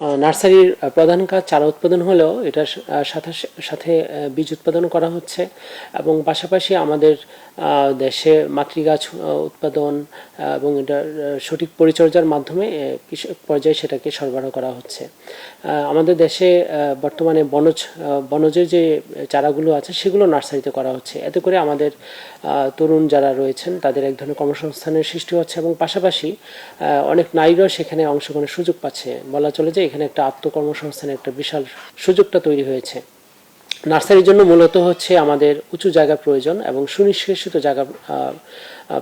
নার্সারির প্রধান কাজ চারা উৎপাদন হলেও এটার সাথে সাথে বীজ উৎপাদন করা হচ্ছে এবং পাশাপাশি আমাদের দেশে মাতৃগাছ উৎপাদন এবং এটার সঠিক পরিচর্যার মাধ্যমে কৃষক পর্যায়ে সেটাকে সরবরাহ করা হচ্ছে। আমাদের দেশে বর্তমানে বনজের যে চারাগুলো আছে সেগুলো নার্সারিতে করা হচ্ছে। এতে করে আমাদের তরুণ যারা রয়েছেন তাদের এক ধরনের কর্মসংস্থানের সৃষ্টি হচ্ছে এবং পাশাপাশি অনেক নারীরাও সেখানে অংশগ্রহণের সুযোগ পাচ্ছে। বলা চলে যে এখানে একটা আত্মকর্মসংস্থানের একটা বিশাল সুযোগটা তৈরি হয়েছে। নার্সারির জন্য মূলত হচ্ছে আমাদের উঁচু জায়গা প্রয়োজন এবং সুনিষ্কাশিত জায়গা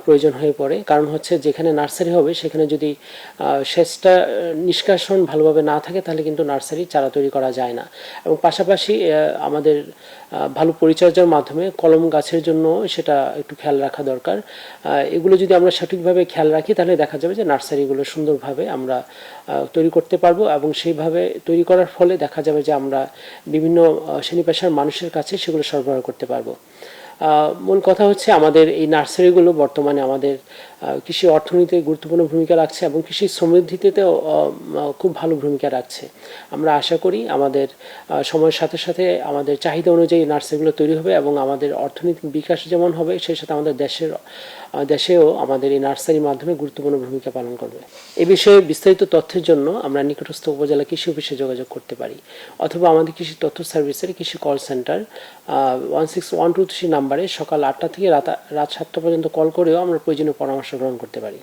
প্রয়োজন হয়ে পড়ে। কারণ হচ্ছে যেখানে নার্সারি হবে সেখানে যদি সেচটা নিষ্কাশন ভালোভাবে না থাকে তাহলে কিন্তু নার্সারি চারা তৈরি করা যায় না। এবং পাশাপাশি আমাদের ভালো পরিচর্যার মাধ্যমে কলম গাছের জন্য সেটা একটু খেয়াল রাখা দরকার। এগুলো যদি আমরা সঠিকভাবে খেয়াল রাখি তাহলে দেখা যাবে যে নার্সারিগুলো সুন্দরভাবে আমরা তৈরি করতে পারবো এবং সেইভাবে তৈরি করার ফলে দেখা যাবে যে আমরা বিভিন্ন শ্রেণী পেশার মানুষের কাছে সেগুলো সরবরাহ করতে পারবো। মূল কথা হচ্ছে আমাদের এই নার্সারিগুলো বর্তমানে আমাদের কৃষি অর্থনীতিতে গুরুত্বপূর্ণ ভূমিকা রাখছে এবং কৃষি সমৃদ্ধিতেও খুব ভালো ভূমিকা রাখছে। আমরা আশা করি আমাদের সময়ের সাথে সাথে আমাদের চাহিদা অনুযায়ী নার্সারিগুলো তৈরি হবে এবং আমাদের অর্থনৈতিক বিকাশ যেমন হবে সেই সাথে আমাদের দেশেও আমাদের এই নার্সারির মাধ্যমে গুরুত্বপূর্ণ ভূমিকা পালন করবে। এ বিষয়ে বিস্তারিত তথ্যের জন্য আমরা নিকটস্থ উপজেলা কৃষি অফিসে যোগাযোগ করতে পারি অথবা আমাদের কৃষি তথ্য সার্ভিসের কৃষি কল সেন্টার 16123 নাম্বারে সকাল 8টা থেকে রাত 7টা পর্যন্ত কল করেও আমরা প্রয়োজনীয় পরামর্শ গ্রহণ করতে পারি।